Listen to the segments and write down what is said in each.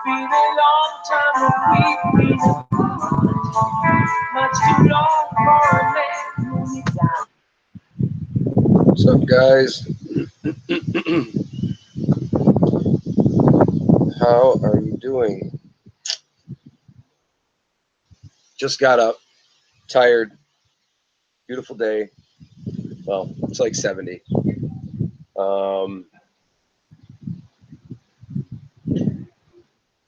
been a long time that we've been much too long for a man who needs out. What's up, guys? How are you doing? Just got up, tired, beautiful day. Well, it's like 70.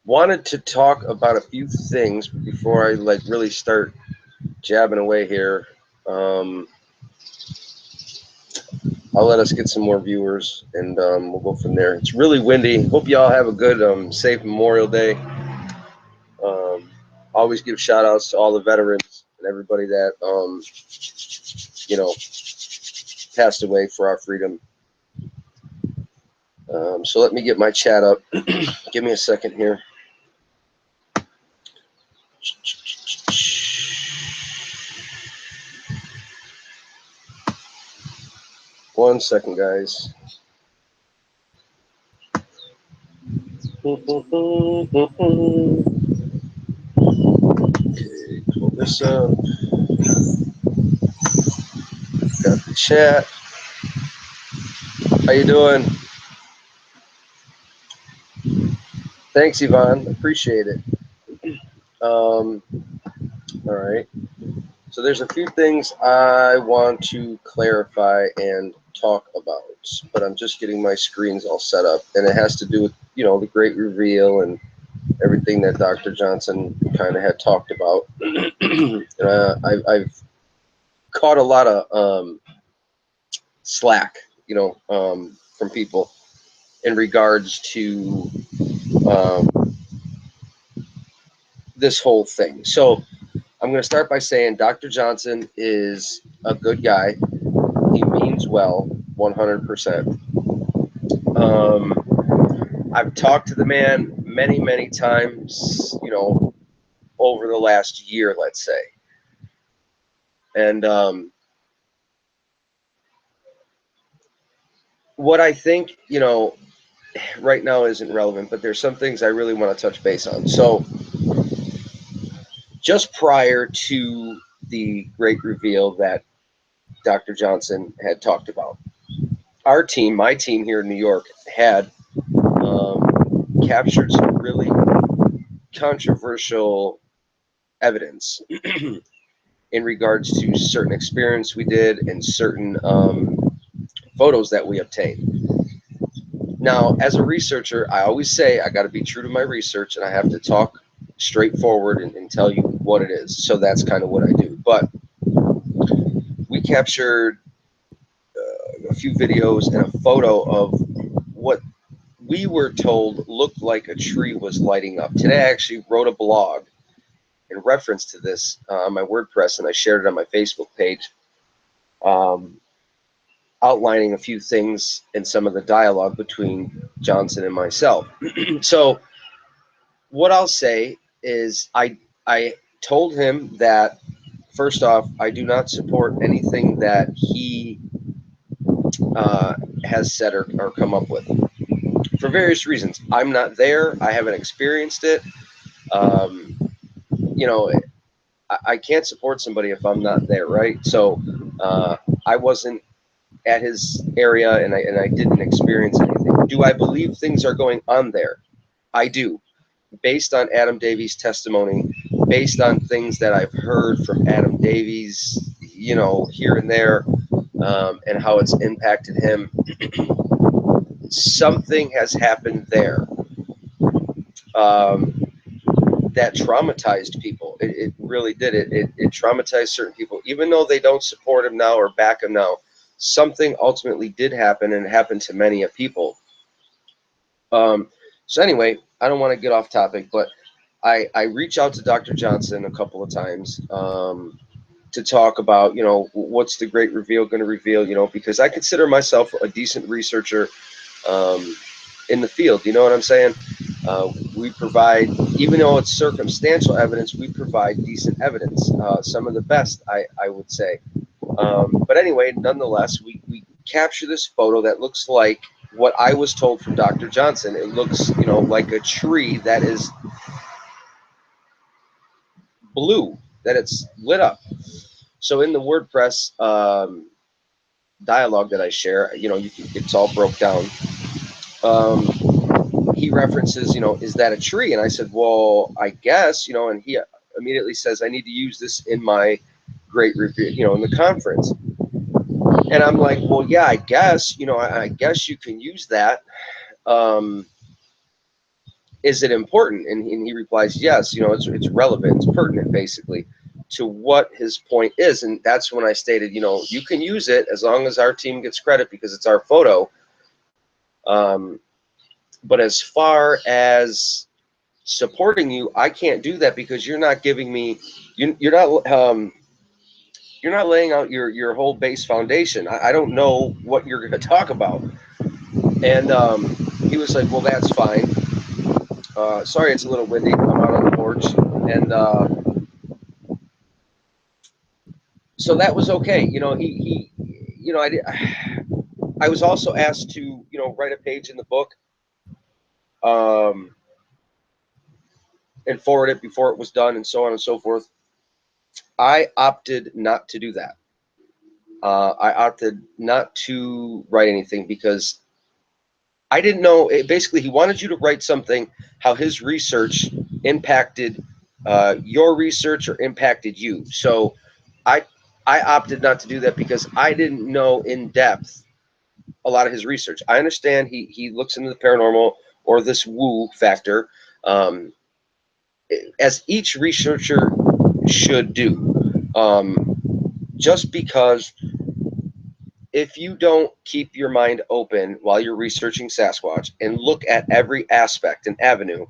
Wanted to talk about a few things before I really start jabbing away here. I'll let us get some more viewers, and we'll go from there. It's really windy. Hope y'all have a good, safe Memorial Day. Always give shout outs to all the veterans and everybody that, passed away for our freedom. So let me get my chat up. Give me a second here. One second, guys. Okay, pull this up. Got the chat. How you doing? Thanks, Yvonne. Appreciate it. All right. So there's a few things I want to clarify and talk about, but I'm just getting my screens all set up, and it has to do with, the great reveal and everything that Dr. Johnson kind of had talked about. I've caught a lot of slack, from people in regards to this whole thing. So I'm going to start by saying Dr. Johnson is a good guy. He means well, 100%. I've talked to the man many, many times, over the last year, let's say. And what I think, right now isn't relevant, but there's some things I really want to touch base on. So just prior to the great reveal that Dr. Johnson had talked about, our team, my team here in New York, had captured some really controversial evidence in regards to certain experience we did and certain photos that we obtained. Now, as a researcher, I always say I got to be true to my research, and I have to talk straightforward and tell you what it is. So that's kind of what I do. But we captured a few videos and a photo of what we were told looked like a tree was lighting up. Today, I actually wrote a blog in reference to this on my WordPress, and I shared it on my Facebook page, outlining a few things in some of the dialogue between Johnson and myself. So what I'll say is I told him that, first off, I do not support anything that he has said or come up with, for various reasons. I'm not there. I haven't experienced it. I can't support somebody if I'm not there, right? So I wasn't at his area, and I didn't experience anything. Do I believe things are going on there? I do, based on Adam Davies' testimony, based on things that I've heard from Adam Davies, here and there, and how it's impacted him. Something has happened there that traumatized people. It really did. It traumatized certain people, even though they don't support him now or back him now. Something ultimately did happen, and it happened to many of people. So anyway, I don't want to get off topic, but I reached out to Dr. Johnson a couple of times to talk about, what's the great reveal going to reveal, because I consider myself a decent researcher in the field. You know what I'm saying? We provide, even though it's circumstantial evidence, we provide decent evidence, some of the best, I would say. But anyway, nonetheless, we capture this photo that looks like what I was told from Dr. Johnson. It looks, you know, like a tree that is blue, that it's lit up. So in the WordPress dialogue that I share, you know, it's all broke down. He references, you know, is that a tree? And I said, well, I guess, you know, and he immediately says, I need to use this in my great review, you know, in the conference. And I'm like, well, yeah, I guess, you know, I guess you can use that. Is it important? And he replies, yes, you know, it's relevant, it's pertinent, basically, to what his point is. And that's when I stated, you know, you can use it as long as our team gets credit because it's our photo. But as far as supporting you, I can't do that because you're not giving me, you're not laying out your whole base foundation. I don't know what you're going to talk about. And he was like, well, that's fine. Sorry, it's a little windy. I'm out on the porch. And so that was okay. You know, you know, I was also asked to, you know, write a page in the book um, and forward it before it was done and so on and so forth. I opted not to do that. I opted not to write anything because I didn't know. Basically, he wanted you to write something how his research impacted your research or impacted you. So I I opted not to do that because I didn't know in depth a lot of his research. I understand he looks into the paranormal or this woo factor, um, as each researcher should do. Just because if you don't keep your mind open while you're researching Sasquatch and look at every aspect and avenue,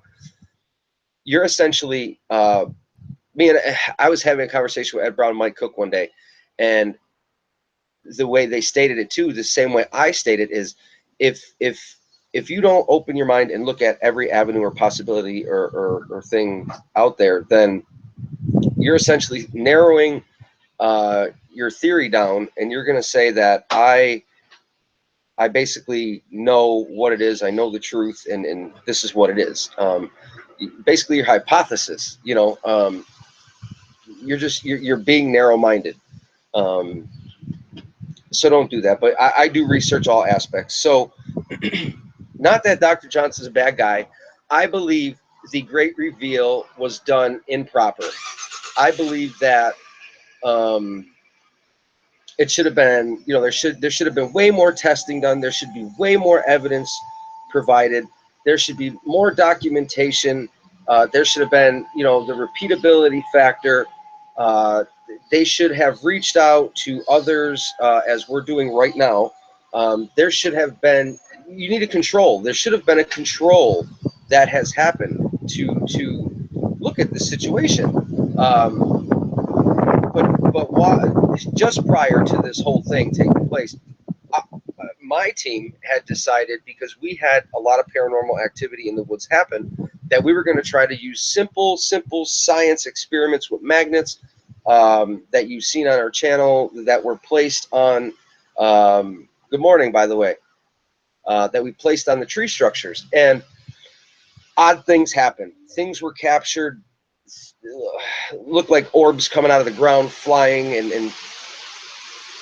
you're essentially me and I was having a conversation with Ed Brown and Mike Cook one day, and the way they stated it too, the same way I stated is if if if you don't open your mind and look at every avenue or possibility or thing out there, then you're essentially narrowing your theory down, and you're going to say that I basically know what it is. I know the truth, and this is what it is. Basically, your hypothesis. You know, you're being narrow-minded. Um, so don't do that. But I do research all aspects. So, not that Dr. Johnson's a bad guy. I believe the Great Reveal was done improper. I believe that it should have been, you know, there should have been way more testing done. There should be way more evidence provided. There should be more documentation. There should have been, you know, the repeatability factor. Uh, they should have reached out to others as we're doing right now. There should have been. You need a control. There should have been a control that has happened to look at the situation. But why, just prior to this whole thing taking place, uh, my team had decided, because we had a lot of paranormal activity in the woods happen, that we were going to try to use simple science experiments with magnets that you've seen on our channel that were placed on. Good morning, by the way. That we placed on the tree structures, and odd things happened. Things were captured, looked like orbs coming out of the ground, flying, and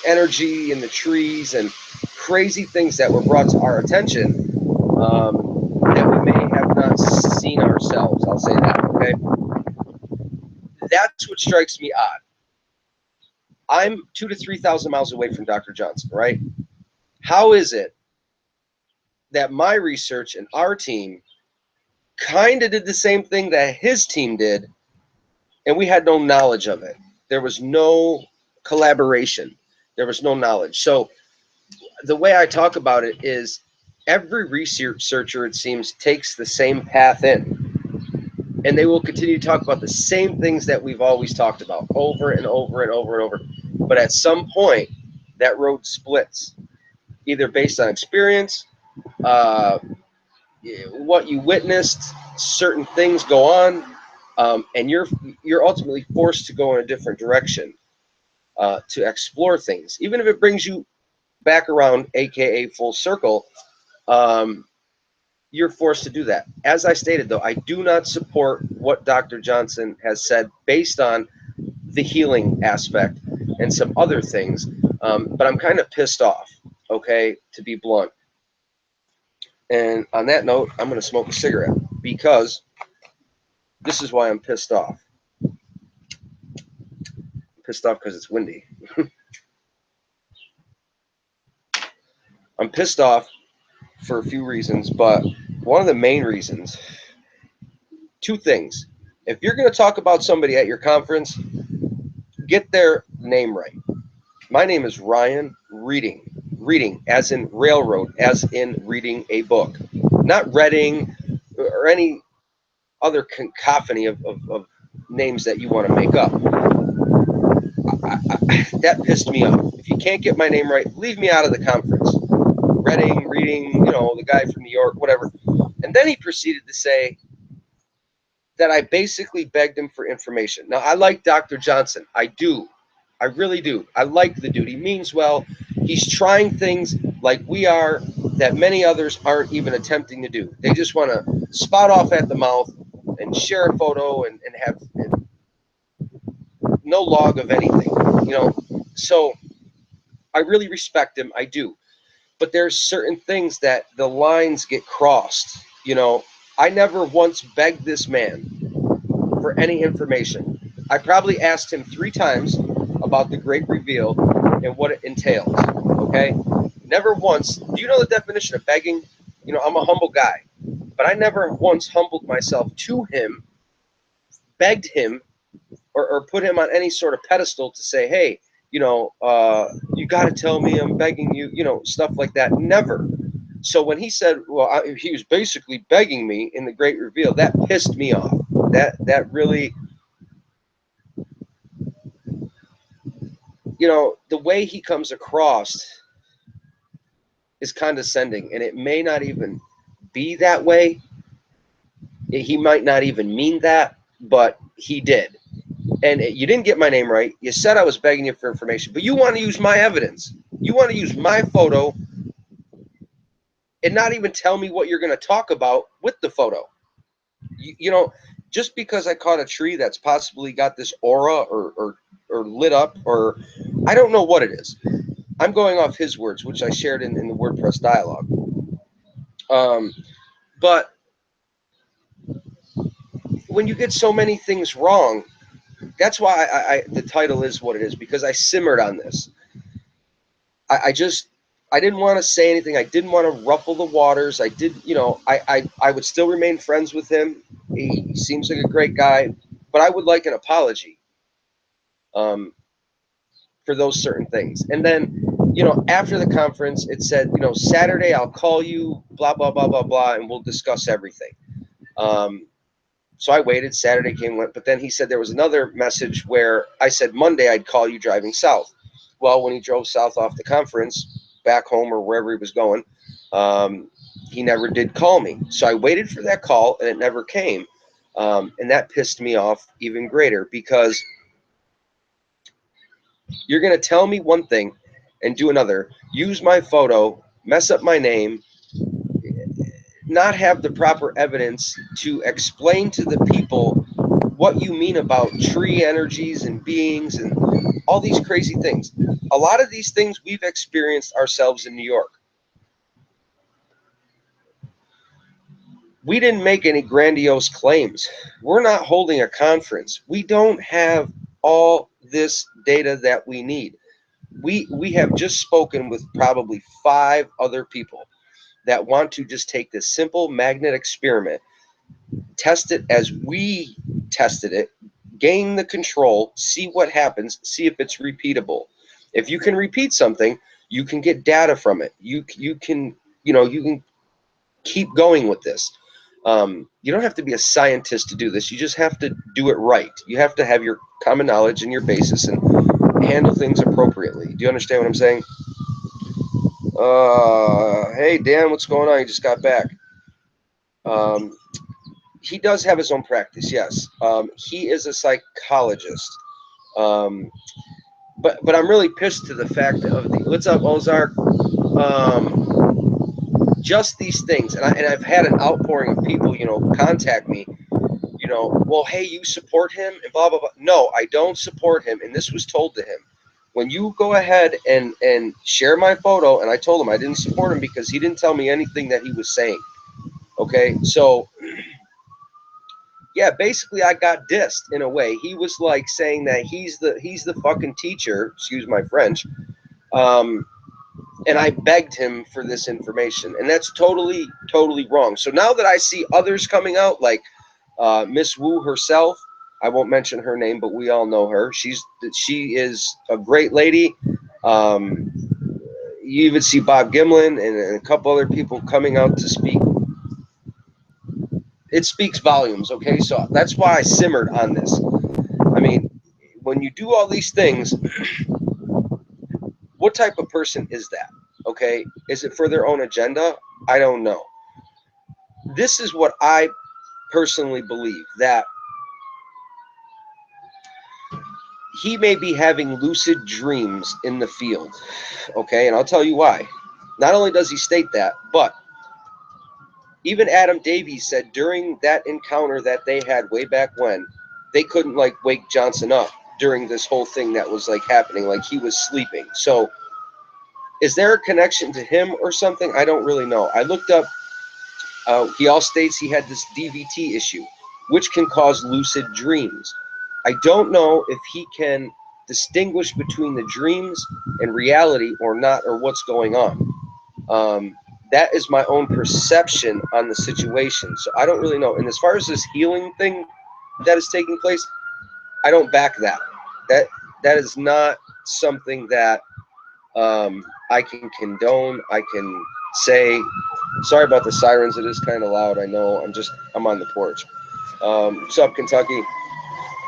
energy in the trees, and crazy things that were brought to our attention that we may have not seen ourselves. I'll say that, okay? That's what strikes me odd. I'm 2,000 to 3,000 miles away from Dr. Johnson, right? How is it that my research and our team kind of did the same thing that his team did, and we had no knowledge of it? There was no collaboration. There was no knowledge. So the way I talk about it is every researcher, it seems, takes the same path in, and they will continue to talk about the same things that we've always talked about over and over and over and over. But at some point, that road splits, either based on experience, uh, what you witnessed, certain things go on, and you're ultimately forced to go in a different direction to explore things, even if it brings you back around, aka full circle. you're forced to do that. As I stated, though, I do not support what Dr. Johnson has said based on the healing aspect and some other things. But I'm kind of pissed off, okay, to be blunt. And on that note, I'm going to smoke a cigarette because this is why I'm pissed off. I'm pissed off because it's windy. I'm pissed off for a few reasons, but one of the main reasons, two things. If you're going to talk about somebody at your conference, get their name right. My name is Ryan Reading. Reading, as in railroad, as in reading a book. Not Reading or any other cacophony of names that you want to make up. That pissed me off. If you can't get my name right, leave me out of the conference. Reading, Reading, the guy from New York, whatever. And then he proceeded to say that I basically begged him for information. Now, I like Dr. Johnson. I do. I really do. I like the dude. He means well. He's trying things like we are that many others aren't even attempting to do. They just want to spout off at the mouth and share a photo and have no log of anything. So I really respect him. I do. But there's certain things that the lines get crossed. I never once begged this man for any information. I probably asked him 3 times about the great reveal and what it entails. Okay? Never once. Do you know the definition of begging? I'm a humble guy, but I never once humbled myself to him, begged him, or put him on any sort of pedestal to say, hey, you got to tell me I'm begging you, stuff like that. Never. So when he said, well, he was basically begging me in the great reveal, that pissed me off. That really, the way he comes across is condescending, and it may not even be that way. He might not even mean that, but he did. And you didn't get my name right. You said I was begging you for information, but you want to use my evidence. You want to use my photo and not even tell me what you're going to talk about with the photo. Just because I caught a tree that's possibly got this aura or lit up, or I don't know what it is. I'm going off his words, which I shared in the WordPress dialogue. But when you get so many things wrong, that's why the title is what it is, because I simmered on this. I didn't want to say anything. I didn't want to ruffle the waters. I would still remain friends with him. He seems like a great guy, but I would like an apology for those certain things. And then, after the conference, it said, Saturday I'll call you, blah, blah, blah, blah, blah, and we'll discuss everything. So I waited. Saturday came, went, but then he said there was another message where I said Monday I'd call you driving south. Well, when he drove south off the conference, back home or wherever he was going, he never did call me. So I waited for that call, and it never came. And that pissed me off even greater, because you're going to tell me one thing and do another, use my photo, mess up my name, not have the proper evidence to explain to the people what you mean about tree energies and beings and all these crazy things. A lot of these things we've experienced ourselves in New York. We didn't make any grandiose claims. We're not holding a conference. We don't have all this data that we need. We have just spoken with probably 5 other people that want to just take this simple magnet experiment, test it as we tested it, gain the control, see what happens, see if it's repeatable. If you can repeat something, you can get data from it. You can keep going with this. You don't have to be a scientist to do this. You just have to do it right. You have to have your common knowledge and your basis and handle things appropriately. Do you understand what I'm saying? Hey, Dan, what's going on? You just got back. He does have his own practice, yes. He is a psychologist. But I'm really pissed to the fact of the, what's up, Ozark? just these things. And I've had an outpouring of people, contact me, well, hey, you support him and blah, blah, blah. No, I don't support him. And this was told to him. When you go ahead and share my photo, and I told him I didn't support him because he didn't tell me anything that he was saying. Okay, so yeah, basically I got dissed in a way. He was like saying that he's the fucking teacher, excuse my French. And I begged him for this information, and that's totally wrong. So now that I see others coming out, like Miss Wu herself, I won't mention her name, but we all know her. She is a great lady. Um, you even see Bob Gimlin and a couple other people coming out to speak. It speaks volumes, okay? So that's why I simmered on this. I mean, when you do all these things, what type of person is that? Okay? Is it for their own agenda? I don't know. This is what I personally believe, that he may be having lucid dreams in the field. Okay? And I'll tell you why. Not only does he state that, but even Adam Davies said during that encounter that they had way back when, they couldn't like wake Johnson up during this whole thing that was like happening, like he was sleeping. So is there a connection to him or something? I don't really know. I looked up, he all states he had this DVT issue, which can cause lucid dreams. I don't know if he can distinguish between the dreams and reality or not, or what's going on. Um, that is my own perception on the situation. So I don't really know. And as far as this healing thing that is taking place, I don't back that. That that is not something that I can condone. I can say, sorry about the sirens. It is kind of loud. I know. I'm on the porch. What's up, Kentucky?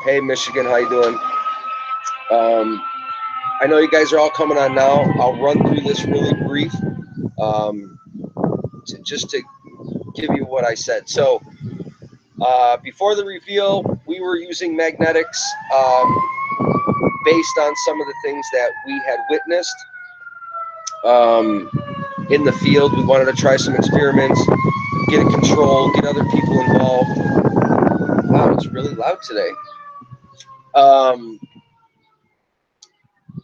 Hey, Michigan. How you doing? I know you guys are all coming on now. I'll run through this really brief, just to give you what I said. So before the reveal, we were using magnetics based on some of the things that we had witnessed in the field. We wanted to try some experiments, get it controlled, get other people involved. Wow, it's really loud today.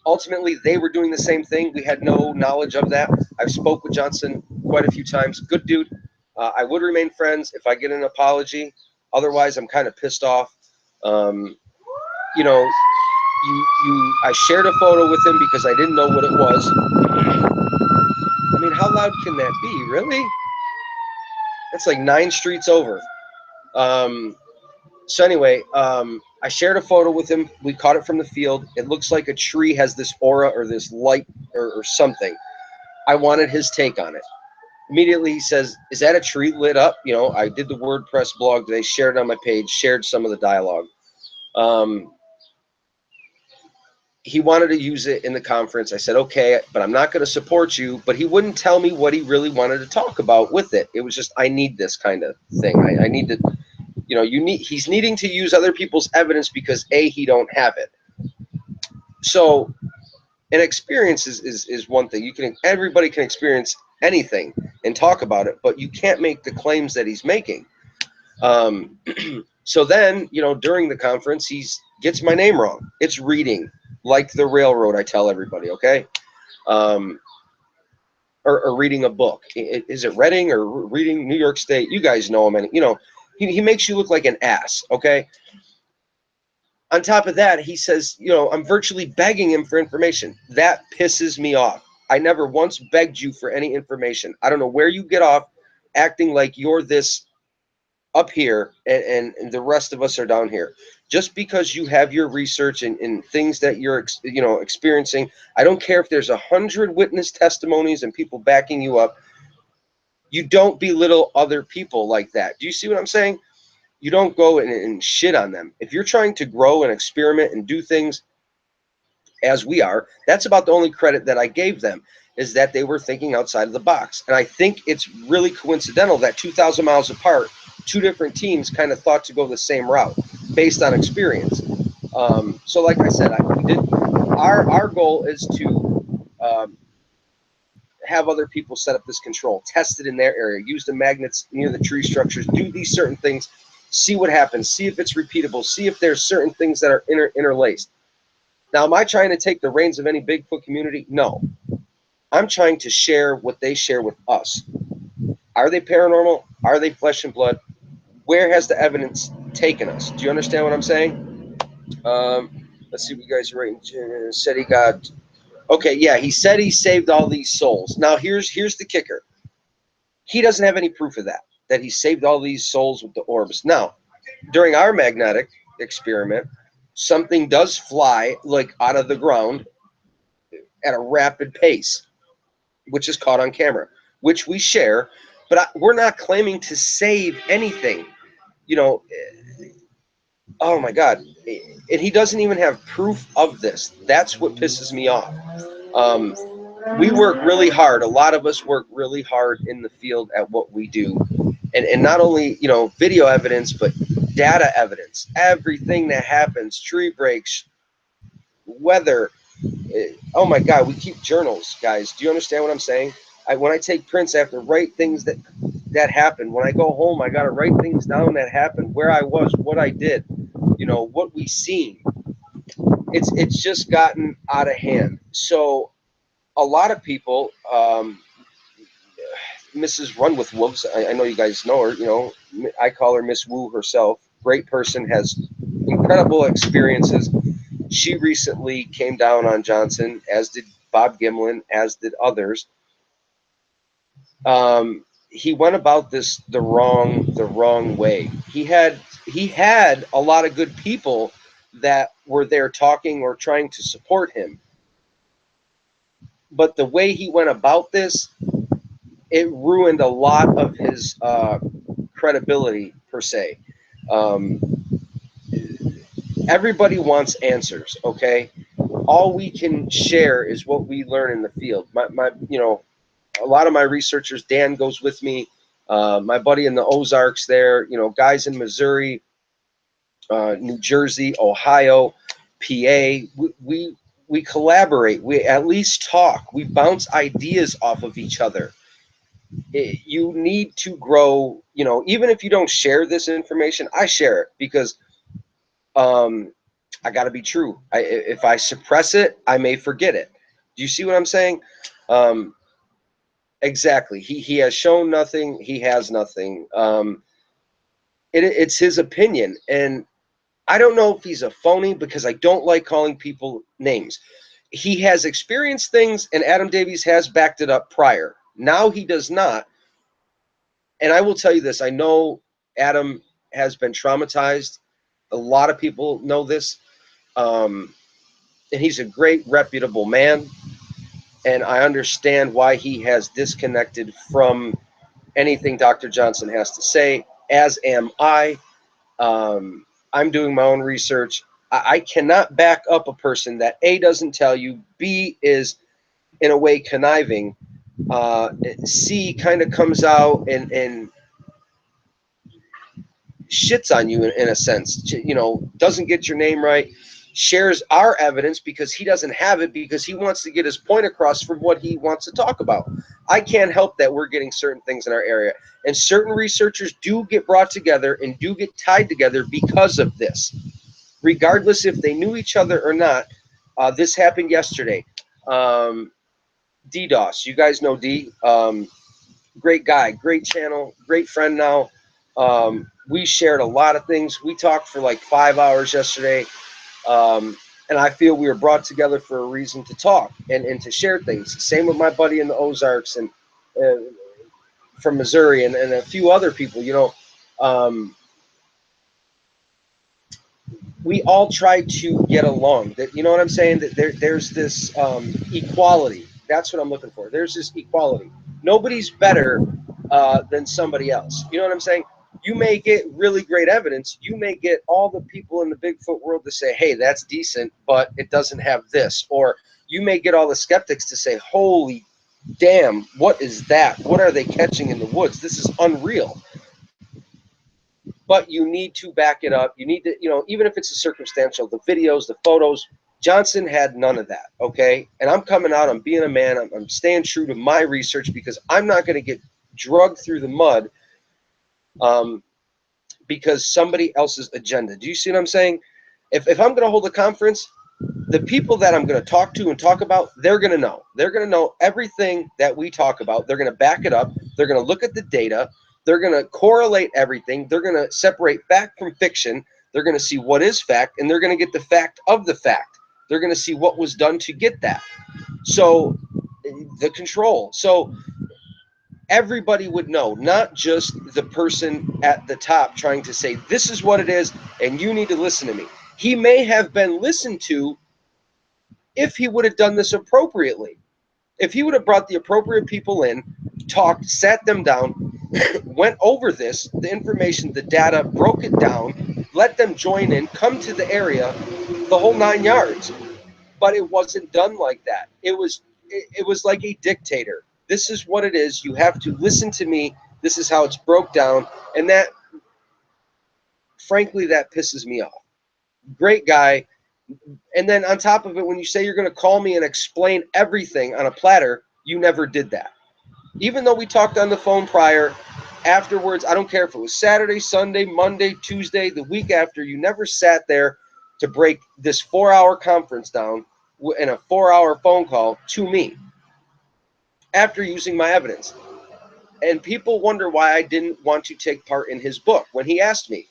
Ultimately, they were doing the same thing. We had no knowledge of that. I've spoke with Johnson quite a few times. Good dude. I would remain friends if I get an apology. Otherwise, I'm kind of pissed off. You know, I shared a photo with him because I didn't know what it was. I mean, how loud can that be? Really? That's like 9 streets over. So anyway, I shared a photo with him. We caught it from the field. It looks like a tree has this aura or this light or something. I wanted his take on it. Immediately he says, is that a tree lit up? You know, I did the WordPress blog today, shared it on my page, shared some of the dialogue. He wanted to use it in the conference. I said, okay, but I'm not going to support you. But he wouldn't tell me what he really wanted to talk about with it. It was just, I need this kind of thing. I need to, you know, he's needing to use other people's evidence because he don't have it. So an experience is one thing. Everybody can experience anything and talk about it, but you can't make the claims that he's making. So then, you know, during the conference, he gets my name wrong. It's Reading, like the railroad, I tell everybody, okay? Or reading a book. Is it Reading or Reading New York State? You guys know him. And, you know, he makes you look like an ass, okay? On top of that, he says, you know, I'm virtually begging him for information. That pisses me off. I never once begged you for any information. I don't know where you get off acting like you're this up here and the rest of us are down here. Just because you have your research and things that you're experiencing, I don't care if there's 100 witness testimonies and people backing you up. You don't belittle other people like that. Do you see what I'm saying? You don't go and shit on them. If you're trying to grow and experiment and do things as we are, that's about the only credit that I gave them, is that they were thinking outside of the box. And I think it's really coincidental that 2,000 miles apart, 2 different teams kind of thought to go the same route based on experience. So like I said, our goal is to have other people set up this control, test it in their area, use the magnets near the tree structures, do these certain things, see what happens, see if it's repeatable, see if there's certain things that are interlaced. Now, am I trying to take the reins of any Bigfoot community? No. I'm trying to share what they share with us. Are they paranormal? Are they flesh and blood? Where has the evidence taken us? Do you understand what I'm saying? Let's see what you guys are writing. Said he got... Okay, yeah, he said he saved all these souls. Now, here's the kicker. He doesn't have any proof of that he saved all these souls with the orbs. Now, during our magnetic experiment, something does fly like out of the ground at a rapid pace, which is caught on camera, which we share, but we're not claiming to save anything. You know, oh my God. And he doesn't even have proof of this. That's what pisses me off. Um, we work really hard. A lot of us work really hard in the field at what we do. And not only, video evidence, but data evidence. Everything that happens, tree breaks, weather. Oh my God, we keep journals, guys. Do you understand what I'm saying? When I take prints, I have to write things that happened. When I go home, I got to write things down that happened, where I was, what I did, what we seen. It's just gotten out of hand. So a lot of people, Mrs. Run with Wolves, I know you guys know her, I call her Miss Wu herself. Great person, has incredible experiences. She recently came down on Johnson, as did Bob Gimlin, as did others. He went about this the wrong way. He had a lot of good people that were there talking or trying to support him. But the way he went about this, it ruined a lot of his credibility, per se. Um, everybody wants answers, okay? All we can share is what we learn in the field. A lot of my researchers, Dan goes with me, my buddy in the Ozarks there, guys in Missouri, New Jersey, Ohio, PA. We collaborate. We at least talk. We bounce ideas off of each other. You need to grow, even if you don't share this information, I share it because I got to be true. If I suppress it, I may forget it. Do you see what I'm saying? Exactly. He has shown nothing. He has nothing. It's his opinion. And I don't know if he's a phony, because I don't like calling people names. He has experienced things, and Adam Davies has backed it up prior. Now he does not. And I will tell you this. I know Adam has been traumatized. A lot of people know this. And he's a great, reputable man. And I understand why he has disconnected from anything Dr. Johnson has to say, as am I. I'm doing my own research. I cannot back up a person that A, doesn't tell you, B, is in a way conniving, C, kind of comes out and shits on you in a sense, doesn't get your name right, shares our evidence because he doesn't have it, because he wants to get his point across from what he wants to talk about. I can't help that we're getting certain things in our area, and certain researchers do get brought together and do get tied together because of this, regardless if they knew each other or not. This happened yesterday. DDoS, you guys know D. Great guy, great channel, great friend now. We shared a lot of things. We talked for like 5 hours yesterday. And I feel we were brought together for a reason to talk and to share things. Same with my buddy in the Ozarks and from Missouri and a few other people, we all try to get along. That, you know what I'm saying? That there's this equality. That's what I'm looking for. There's this equality. Nobody's better than somebody else. You know what I'm saying? You may get really great evidence. You may get all the people in the Bigfoot world to say, hey, that's decent, but it doesn't have this. Or you may get all the skeptics to say, holy damn, what is that? What are they catching in the woods? This is unreal. But you need to back it up. You need to, even if it's a circumstantial, the videos, the photos, Johnson had none of that, okay? And I'm coming out, I'm being a man, I'm staying true to my research because I'm not going to get drugged through the mud um, because somebody else's agenda. Do you see what I'm saying? If I'm going to hold a conference, the people that I'm going to talk to and talk about, they're going to know. They're going to know everything that we talk about. They're going to back it up. They're going to look at the data. They're going to correlate everything. They're going to separate fact from fiction. They're going to see what is fact, and they're going to get the fact of the fact. They're going to see what was done to get that. So the control. So everybody would know, not just the person at the top trying to say, this is what it is, and you need to listen to me. He may have been listened to if he would have done this appropriately. If he would have brought the appropriate people in, talked, sat them down, went over this, the information, the data, broke it down, let them join in, come to the area, the whole 9 yards. But it wasn't done like that. It was like a dictator. This is what it is. You have to listen to me. This is how it's broke down. And that, frankly, that pisses me off. Great guy. And then on top of it, when you say you're going to call me and explain everything on a platter, you never did that. Even though we talked on the phone prior, afterwards, I don't care if it was Saturday, Sunday, Monday, Tuesday, the week after, you never sat there to break this 4-hour conference down in a 4-hour phone call to me after using my evidence. And people wonder why I didn't want to take part in his book. When he asked me,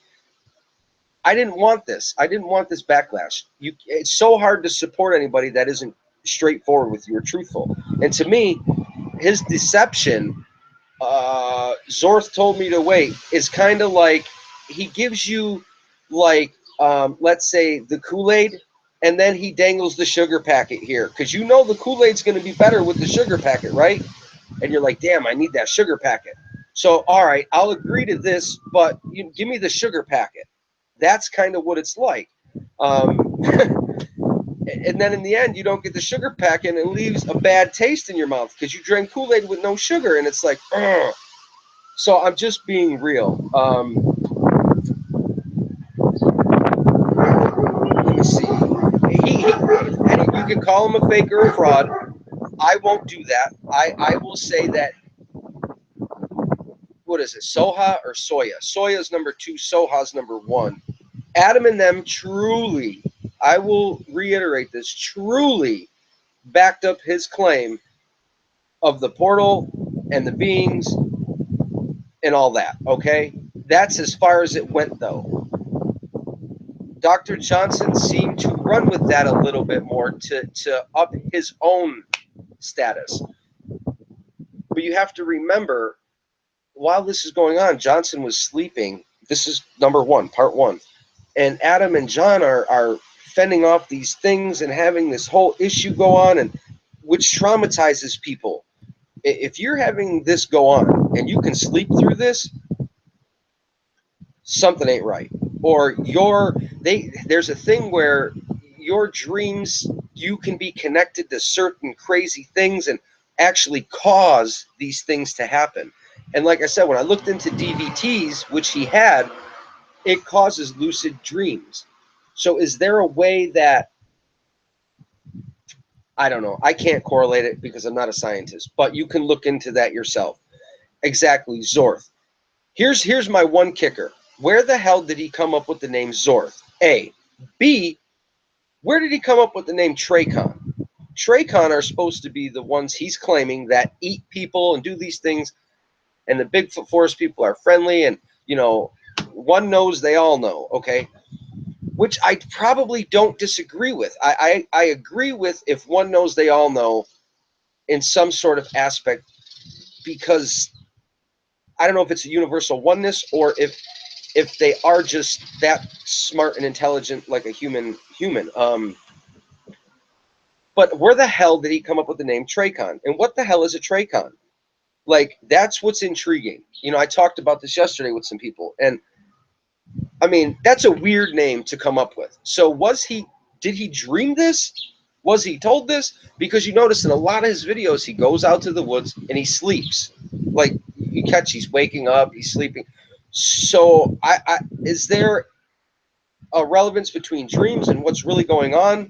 I didn't want this. I didn't want this backlash. It's so hard to support anybody that isn't straightforward with you or truthful. And to me, his deception, Zorth told me to wait, is kind of like he gives you, like, let's say, the Kool-Aid, and then he dangles the sugar packet here. Because you know the Kool-Aid's going to be better with the sugar packet, right? And you're like, damn, I need that sugar packet. So, all right, I'll agree to this, but you give me the sugar packet. That's kind of what it's like. And then in the end, you don't get the sugar packet, and it leaves a bad taste in your mouth because you drank Kool-Aid with no sugar, and it's like, ugh. So I'm just being real. Let me see. You can call him a fake or a fraud. I won't do that. I will say that, what is it, Soha or Soya? Soya's number 2, Soha's number 1. Adam and them truly, I will reiterate this, truly backed up his claim of the portal and the beings and all that, okay? That's as far as it went, though. Dr. Johnson seemed to run with that a little bit more to up his own status. But you have to remember, while this is going on, Johnson was sleeping. This is number 1, part 1. And Adam and John are fending off these things and having this whole issue go on, and which traumatizes people. If you're having this go on and you can sleep through this, something ain't right. Or there's a thing where your dreams, you can be connected to certain crazy things and actually cause these things to happen. And like I said, when I looked into DVTs, which he had, it causes lucid dreams. So is there a way that, I don't know, I can't correlate it because I'm not a scientist, but you can look into that yourself. Exactly, Zorth. Here's my one kicker. Where the hell did he come up with the name Zorth? A. B. Where did he come up with the name Trachon? Trachon are supposed to be the ones he's claiming that eat people and do these things, and the Bigfoot forest people are friendly, and, one knows they all know, okay? Which I probably don't disagree with. I agree with if one knows they all know in some sort of aspect, because I don't know if it's a universal oneness or if they are just that smart and intelligent like a human. But where the hell did he come up with the name Trachon? And what the hell is a Trachon? Like, that's what's intriguing. I talked about this yesterday with some people, and I mean, that's a weird name to come up with. So did he dream this? Was he told this? Because you notice in a lot of his videos, he goes out to the woods and he sleeps. Like, he's waking up, he's sleeping. So is there a relevance between dreams and what's really going on?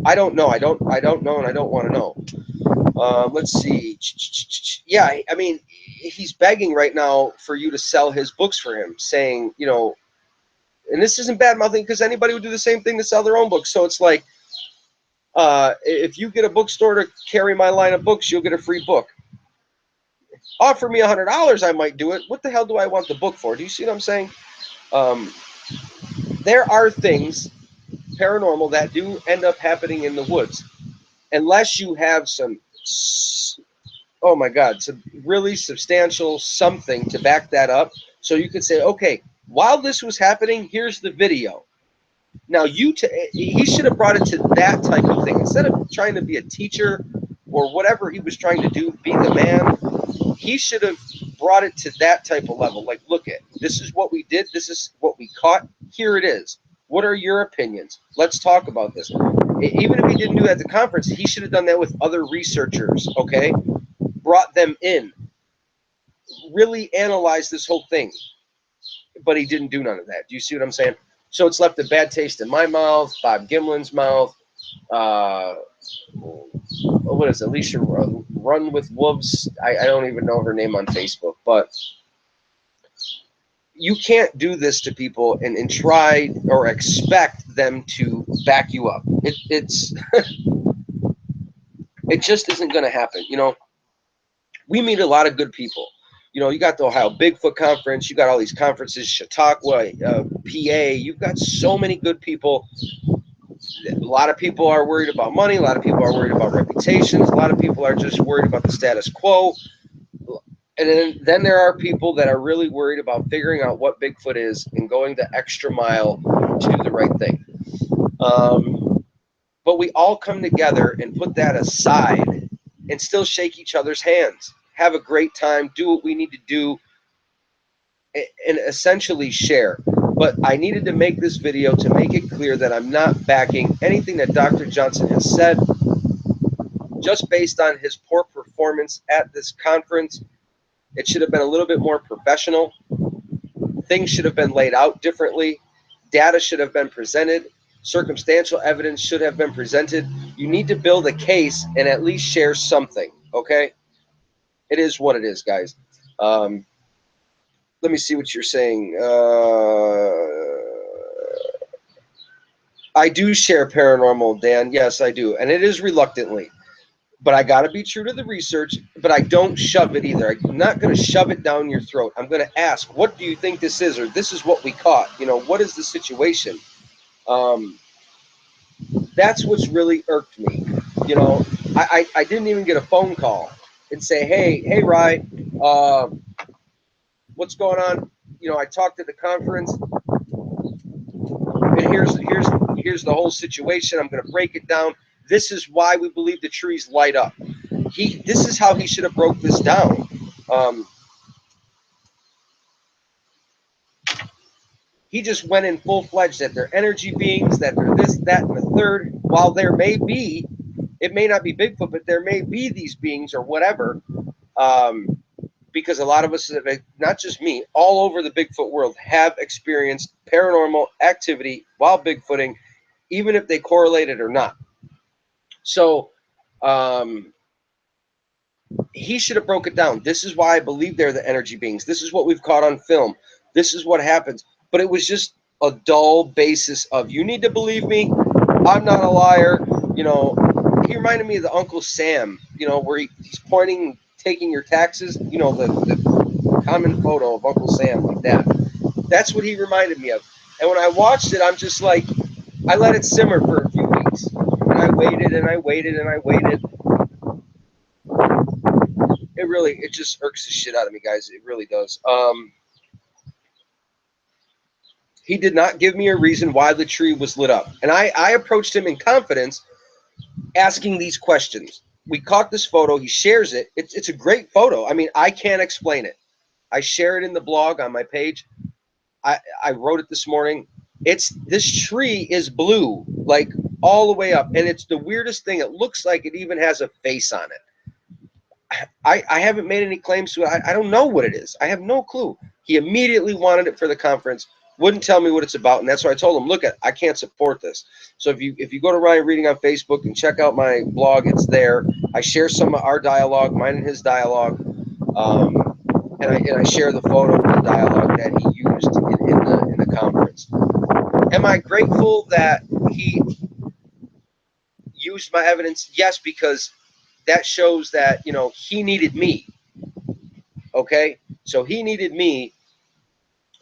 I don't know. I don't know, and I don't want to know. Let's see. Yeah, I mean, he's begging right now for you to sell his books for him, saying, you know, and this isn't bad mouthing because anybody would do the same thing to sell their own books. So it's like, if you get a bookstore to carry my line of books, you'll get a free book. Offer me $100, I might do it. What the hell do I want the book for? Do you see what I'm saying? Um, there are things paranormal that do end up happening in the woods, unless you have some, oh my God, some really substantial something to back that up. So you could say, okay, while this was happening, here's the video. Now he should have brought it to that type of thing instead of trying to be a teacher or whatever he was trying to do, be the man. He should have brought it to that type of level. Like, look at, this is what we did. This is what we caught. Here it is. What are your opinions? Let's talk about this. Even if he didn't do that at the conference, he should have done that with other researchers, okay? Brought them in. Really analyzed this whole thing. But he didn't do none of that. Do you see what I'm saying? So it's left a bad taste in my mouth, Bob Gimlin's mouth. What is it? Alicia Run with Wolves? I don't even know her name on Facebook, but you can't do this to people and try or expect them to back you up. It's it just isn't going to happen. You know, we meet a lot of good people. You know, you got the Ohio Bigfoot Conference, you got all these conferences, Chautauqua, PA. You've got so many good people. A lot of people are worried about money. A lot of people are worried about reputations. A lot of people are just worried about the status quo. And then there are people that are really worried about figuring out what Bigfoot is and going the extra mile to do the right thing. But we all come together and put that aside and still shake each other's hands, have a great time, do what we need to do, and essentially share. But I needed to make this video to make it clear that I'm not backing anything that Dr. Johnson has said, just based on his poor performance at this conference. It should have been a little bit more professional. Things should have been laid out differently. Data should have been presented. Circumstantial evidence should have been presented. You need to build a case and at least share something, okay? It is what it is, guys. Let me see what you're saying. I do share paranormal, Dan. Yes, I do. And it is reluctantly. But I got to be true to the research, but I don't shove it either. I'm not going to shove it down your throat. I'm going to ask, what do you think this is? Or this is what we caught. You know, what is the situation? That's what's really irked me. You know, I didn't even get a phone call and say, hey, Rye, what's going on? You know, I talked at the conference, and here's the whole situation. I'm going to break it down. This is why we believe the trees light up. This is how he should have broke this down. He just went in full-fledged that they're energy beings, that they're this, that, and the third. While there may be, it may not be Bigfoot, but there may be these beings or whatever. Because a lot of us, not just me, all over the Bigfoot world have experienced paranormal activity while Bigfooting, even if they correlated or not. So he should have broke it down. This is why I believe they're the energy beings. This is what we've caught on film. This is what happens. But it was just a dull basis of, you need to believe me. I'm not a liar. You know, he reminded me of the Uncle Sam, you know, where he's pointing, taking your taxes. You know, the common photo of Uncle Sam like that. That's what he reminded me of. And when I watched it, I'm just like, I let it simmer for a few weeks. And I waited and I waited and I waited. It just irks the shit out of me, guys. It really does. He did not give me a reason why the tree was lit up. And I approached him in confidence, asking these questions. We caught this photo. He shares it. It's a great photo. I mean, I can't explain it. I share it in the blog on my page. I wrote it this morning. This tree is blue, like all the way up. And it's the weirdest thing. It looks like it even has a face on it. I haven't made any claims to it. I don't know what it is. I have no clue. He immediately wanted it for the conference. wouldn't tell me what it's about, and that's why I told him, look, I can't support this. So if you go to Ryan Reading on Facebook and check out my blog, it's there. I share some of our dialogue, mine and his dialogue, and I share the photo of the dialogue that he used in the conference. Am I grateful that he used my evidence? Yes, because that shows that, you know, he needed me. Okay, so he needed me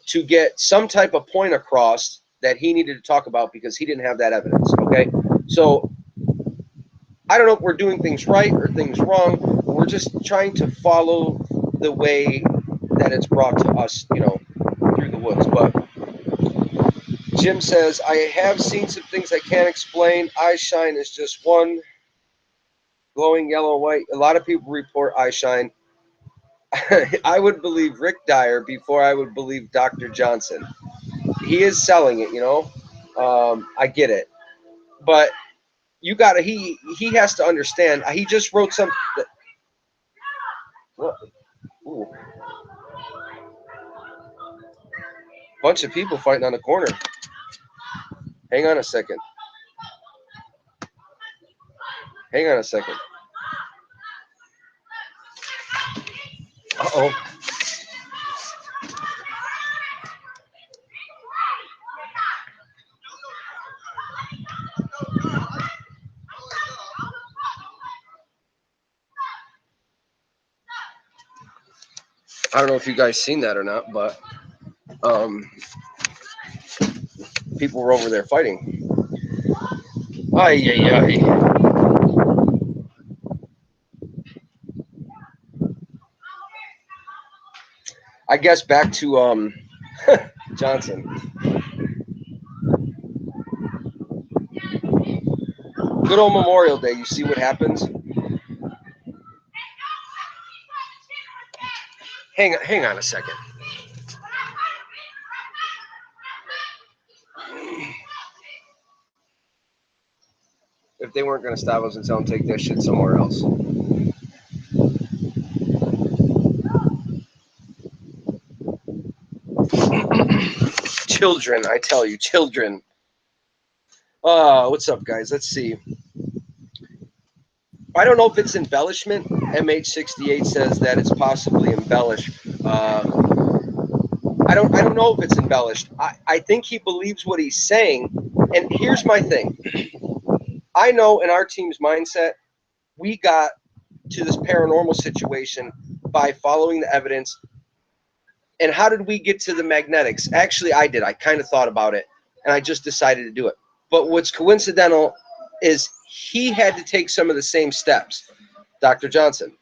to get some type of point across that he needed to talk about because he didn't have that evidence. Okay, so I don't know if we're doing things right or things wrong. We're just trying to follow the way that it's brought to us, you know, through the woods. But Jim says, I have seen some things I can't explain. Eye shine is just one, glowing yellow and white. A lot of people report eye shine. I would believe Rick Dyer before I would believe Dr. Johnson. He is selling it, you know. I get it, but you gotta. He has to understand. He just wrote some. What? Ooh, bunch of people fighting on the corner. Hang on a second. Hang on a second. Uh-oh. I don't know if you guys seen that or not, but people were over there fighting. Ay, ay, ay. I guess back to Johnson. Good old Memorial Day. You see what happens? Hang on a second. If they weren't going to stop us and tell them take that shit somewhere else. Children, I tell you, children. What's up, guys? Let's see. I don't know if it's embellishment. MH68 says that it's possibly embellished. I don't know if it's embellished. I think he believes what he's saying. And here's my thing. I know in our team's mindset, we got to this paranormal situation by following the evidence. And how did we get to the magnetics? Actually, I did. I kind of thought about it, and I just decided to do it. But what's coincidental is he had to take some of the same steps, Dr. Johnson,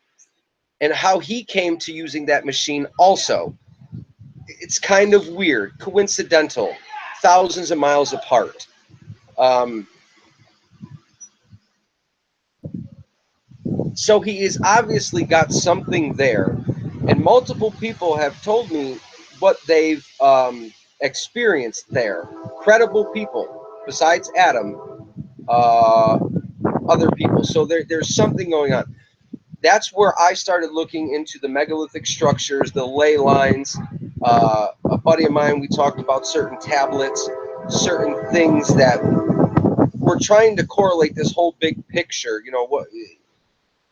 and how he came to using that machine also. It's kind of weird, coincidental, thousands of miles apart. So he is obviously got something there, and multiple people have told me what they've experienced there. Credible people, besides Adam, other people. So there's something going on. That's where I started looking into the megalithic structures, the ley lines. A buddy of mine, we talked about certain tablets, certain things that we're trying to correlate this whole big picture. You know what?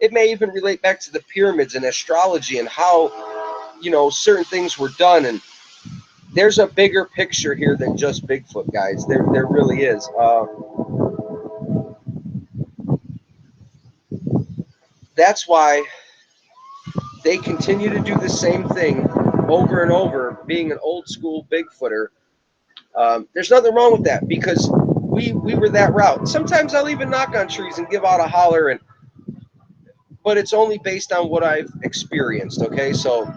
It may even relate back to the pyramids and astrology and how, you know, certain things were done. And there's a bigger picture here than just Bigfoot, guys. There really is. That's why they continue to do the same thing over and over, being an old school Bigfooter. There's nothing wrong with that because we were that route. Sometimes I'll even knock on trees and give out a holler, but it's only based on what I've experienced. Okay, so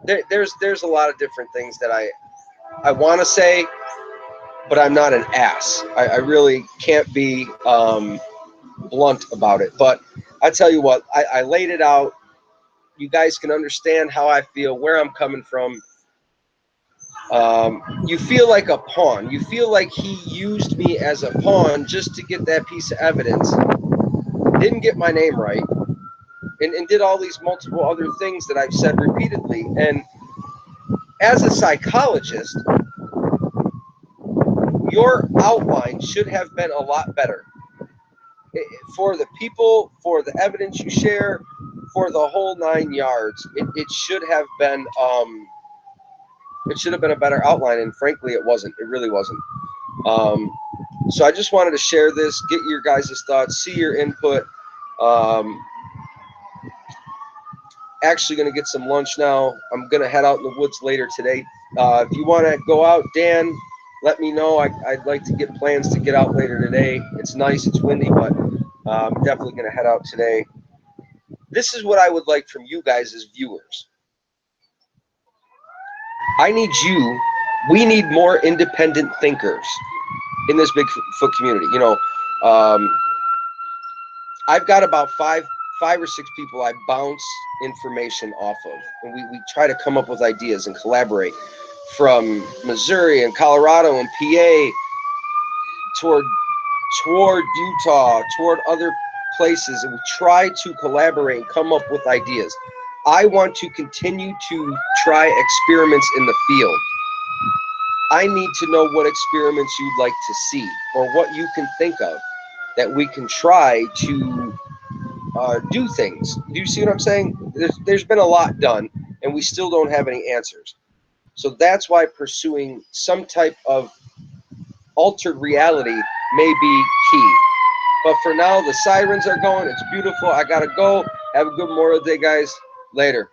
there's a lot of different things that I want to say, but I'm not an ass. I really can't be blunt about it. But I tell you what, I laid it out. You guys can understand how I feel, where I'm coming from. You feel like a pawn. You feel like he used me as a pawn just to get that piece of evidence. Didn't get my name right. And did all these multiple other things that I've said repeatedly. And as a psychologist, your outline should have been a lot better for the people, for the evidence you share, for the whole 9 yards. It should have been it should have been a better outline, and frankly, it wasn't. It really wasn't. Um, so I just wanted to share this, get your guys' thoughts, see your input. Um, Actually going to get some lunch now. I'm going to head out in the woods later today. If you want to go out, Dan, let me know. I'd like to get plans to get out later today. It's nice, it's windy, but I'm definitely going to head out today. This is what I would like from you guys as viewers. I need you, we need more independent thinkers in this Bigfoot community. You know, I've got about five or six people I bounce information off of, and we try to come up with ideas and collaborate from Missouri and Colorado and PA toward Utah, toward other places, and we try to collaborate and come up with ideas. I want to continue to try experiments in the field. I need to know what experiments you'd like to see or what you can think of that we can try to do things. Do you see what I'm saying? There's been a lot done, and we still don't have any answers. So that's why pursuing some type of altered reality may be key. But for now, the sirens are going. It's beautiful. I got to go. Have a good Memorial Day, guys. Later.